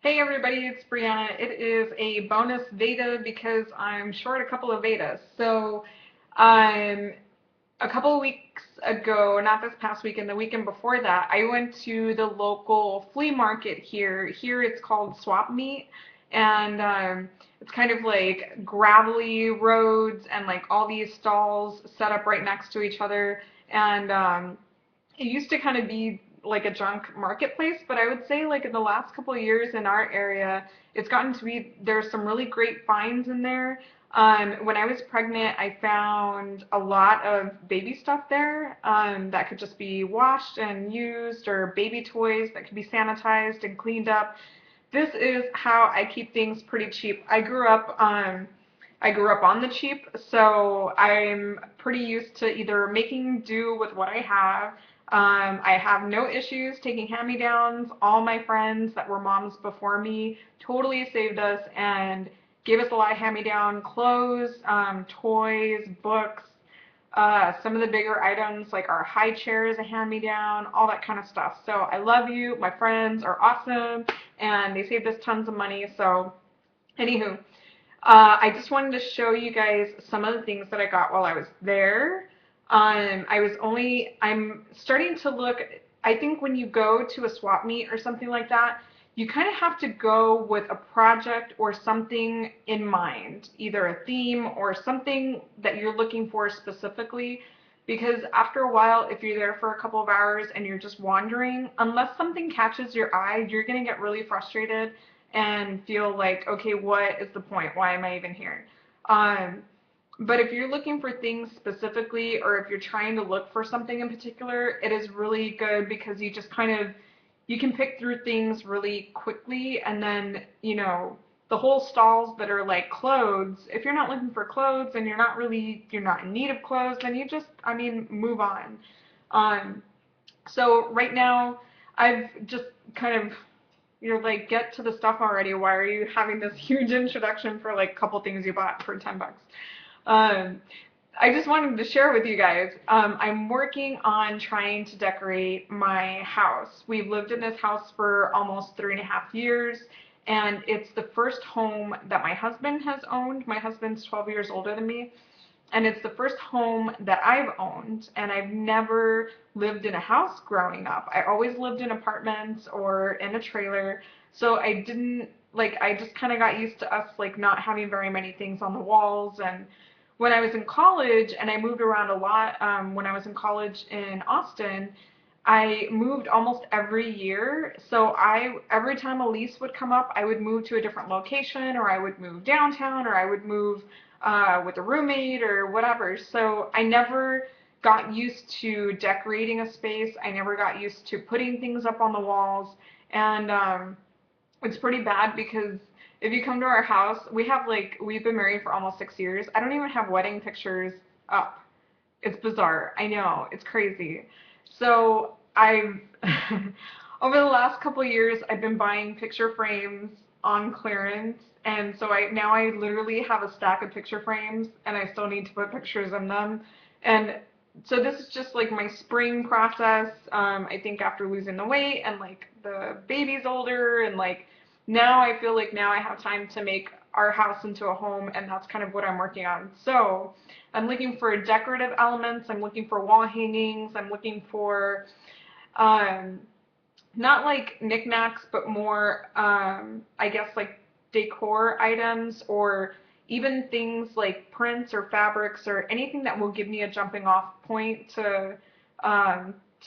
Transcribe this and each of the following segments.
Hey everybody, it's Brianna. It is a bonus VEDA because I'm short a couple of VEDAs. Um, a couple of weeks ago, not this past weekend, the weekend before that, I went to the local flea market here. Here it's called Swap Meet, and it's kind of like gravelly roads and like all these stalls set up right next to each other. And it used to kind of be like a junk marketplace, but I would say like in the last couple of years in our area, it's gotten to be there's some really great finds in there. When I was pregnant, I found a lot of baby stuff there that could just be washed and used, or baby toys that could be sanitized and cleaned up. This is how I keep things pretty cheap. I grew up on the cheap, so I'm pretty used to either making do with what I have. I have no issues taking hand-me-downs. All my friends that were moms before me totally saved us and gave us a lot of hand-me-down clothes, toys, books. Some of the bigger items like our high chairs, a hand-me-down, all that kind of stuff. So I love you. My friends are awesome, and they saved us tons of money. So, anywho, I just wanted to show you guys some of the things that I got while I was there. I'm starting to look, I think when you go to a swap meet or something like that, you kind of have to go with a project or something in mind, either a theme or something that you're looking for specifically. Because after a while, if you're there for a couple of hours and you're just wandering, unless something catches your eye, you're going to get really frustrated and feel like, okay, what is the point? Why am I even here? Um, but if you're looking for things specifically, or if you're trying to look for something in particular, it is really good because you just kind of you can pick through things really quickly, and then the whole stalls that are like clothes. If you're not looking for clothes and you're not in need of clothes, then you just move on. Um, so right now, I've just kind of you're like, get to the stuff already. Why are you having this huge introduction for like a couple things you bought for 10 bucks? Um, I just wanted to share with you guys. I'm working on trying to decorate my house. We've lived in this house for almost 3.5 years, and it's the first home that my husband has owned. My husband's 12 years older than me, and it's the first home that I've owned, and I've never lived in a house growing up. I always lived in apartments or in a trailer, so I didn't like I just kind of got used to us like not having very many things on the walls. And when I was in college, and I moved around a lot, when I was in college in Austin, I moved almost every year. So every time a lease would come up, I would move to a different location, or I would move downtown, or I would move with a roommate or whatever. So I never got used to decorating a space. I never got used to putting things up on the walls. And it's pretty bad because if you come to our house, we've been married for almost 6 years. I don't even have wedding pictures up. It's bizarre. I know. It's crazy. So I've over the last couple of years, I've been buying picture frames on clearance, and so I literally have a stack of picture frames, and I still need to put pictures in them. And so this is just like my spring process. I think after losing the weight and like the baby's older, and like now I feel like now I have time to make our house into a home, and that's kind of what I'm working on. So I'm looking for decorative elements. I'm looking for wall hangings. I'm looking for um, not like knickknacks, but more, I guess, like decor items, or even things like prints or fabrics or anything that will give me a jumping off point to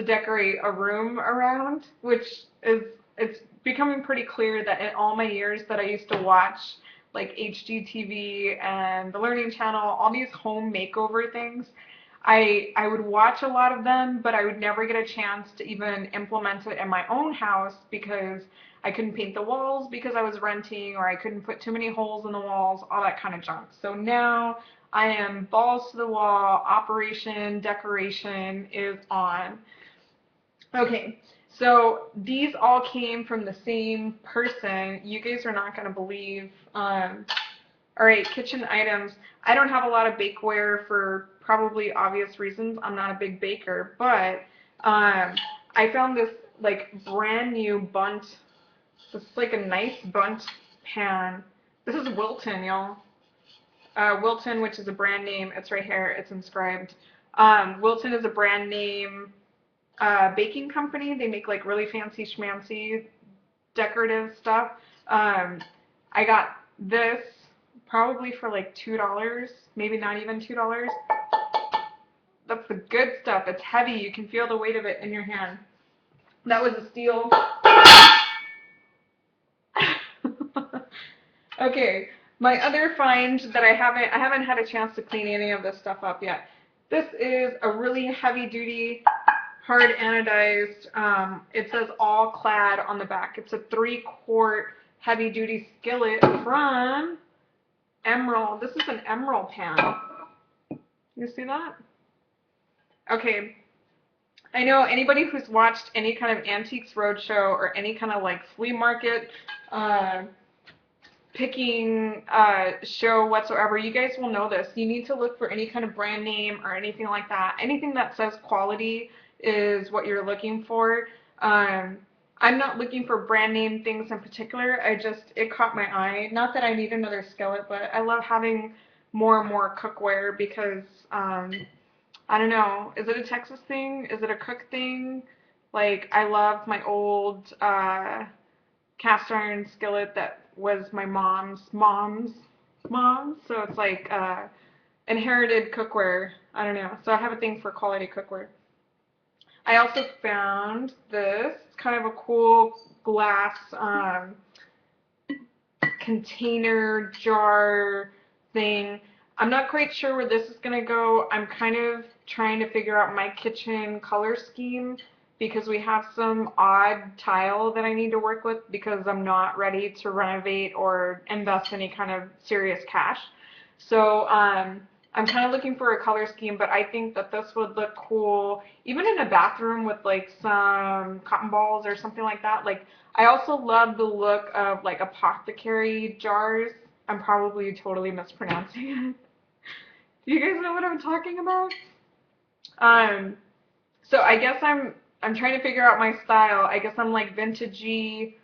decorate a room around, which is it's becoming pretty clear that in all my years that I used to watch like HGTV and the Learning Channel, all these home makeover things, I would watch a lot of them, but I would never get a chance to even implement it in my own house because I couldn't paint the walls because I was renting, or I couldn't put too many holes in the walls, all that kind of junk. So now I am balls to the wall. Operation Decoration is on. Okay, so these all came from the same person. You guys are not going to believe. All right, kitchen items. I don't have a lot of bakeware for probably obvious reasons. I'm not a big baker, but I found this like brand new Bunt This is like a nice bundt pan. This is Wilton, y'all. Wilton, which is a brand name. It's right here. It's inscribed. Wilton is a brand name baking company. They make like really fancy schmancy decorative stuff. I got this probably for like $2, maybe not even $2. That's the good stuff. It's heavy. You can feel the weight of it in your hand. That was a steal. Okay, my other find that I haven't had a chance to clean any of this stuff up yet. This is a really heavy duty, hard anodized, it says all clad on the back. It's a 3-quart heavy duty skillet from Emerald. This is an Emerald pan. You see that? Okay. I know anybody who's watched any kind of Antiques Roadshow or any kind of like flea market, picking show whatsoever, you guys will know this. You need to look for any kind of brand name or anything like that. Anything that says quality is what you're looking for. I'm not looking for brand name things in particular. It caught my eye. Not that I need another skillet, but I love having more and more cookware because, I don't know, is it a Texas thing? Is it a cook thing? Like, I love my old cast iron skillet that was my mom's, so it's like inherited cookware. I don't know. So I have a thing for quality cookware. I also found this. It's kind of a cool glass container jar thing. I'm not quite sure where this is going to go. I'm kind of trying to figure out my kitchen color scheme because we have some odd tile that I need to work with because I'm not ready to renovate or invest any kind of serious cash. So I'm kind of looking for a color scheme, but I think that this would look cool even in a bathroom with like some cotton balls or something like that. Like, I also love the look of like apothecary jars. I'm probably totally mispronouncing it. Do you guys know what I'm talking about? So I guess I'm trying to figure out my style. I guess I'm like vintagey,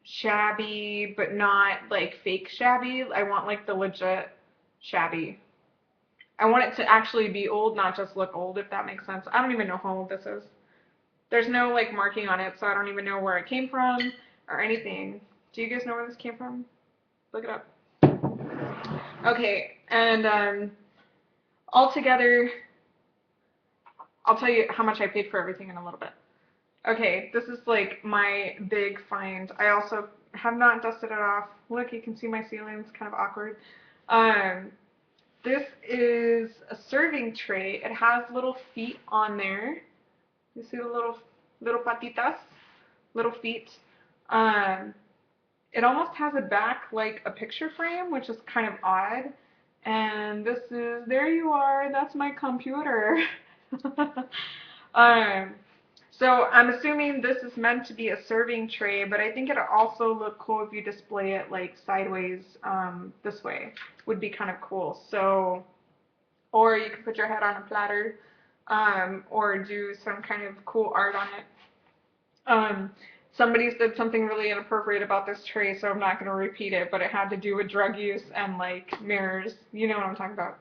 shabby, but not like fake shabby. I want like the legit shabby. I want it to actually be old, not just look old, if that makes sense. I don't even know how old this is. There's no like marking on it, so I don't even know where it came from or anything. Do you guys know where this came from? Look it up. Okay, and altogether, I'll tell you how much I paid for everything in a little bit. Okay, this is like my big find. I also have not dusted it off. Look, you can see my ceiling. It's kind of awkward. This is a serving tray. It has little feet on there. You see the little patitas, little feet. It almost has a back like a picture frame, which is kind of odd. And this is, there you are. That's my computer. So I'm assuming this is meant to be a serving tray, but I think it'll also look cool if you display it like sideways this way. Would be kind of cool. So, or you could put your head on a platter or do some kind of cool art on it. Somebody said something really inappropriate about this tray, so I'm not going to repeat it, but it had to do with drug use and like mirrors. You know what I'm talking about.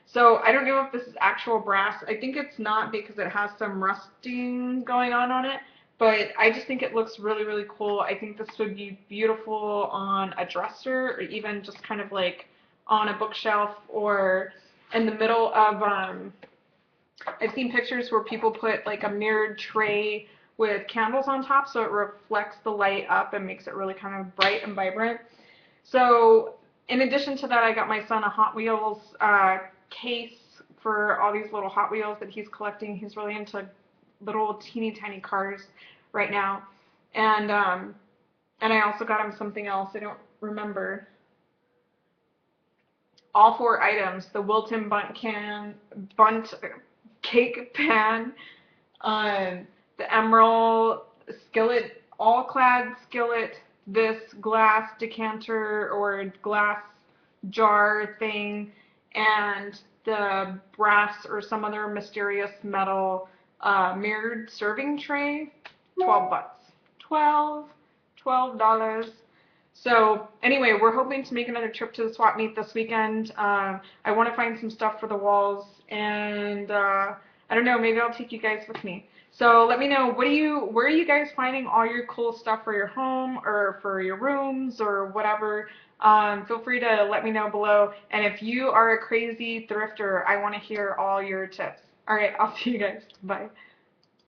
So I don't know if this is actual brass. I think it's not because it has some rusting going on it, but I just think it looks really, really cool. I think this would be beautiful on a dresser or even just kind of like on a bookshelf or in the middle of, I've seen pictures where people put like a mirrored tray with candles on top so it reflects the light up and makes it really kind of bright and vibrant. So in addition to that, I got my son a Hot Wheels case for all these little Hot Wheels that he's collecting. He's really into little teeny tiny cars right now. And I also got him something else. I don't remember. All 4 items: the Wilton bundt cake pan, the Emerald skillet, all clad skillet, this glass decanter or glass jar thing, and the brass or some other mysterious metal mirrored serving tray. $12. 12. $12. So anyway, we're hoping to make another trip to the swap meet this weekend. I want to find some stuff for the walls, and I don't know, maybe I'll take you guys with me. So let me know, where are you guys finding all your cool stuff for your home or for your rooms or whatever? Feel free to let me know below. And if you are a crazy thrifter, I want to hear all your tips. All right, I'll see you guys. Bye.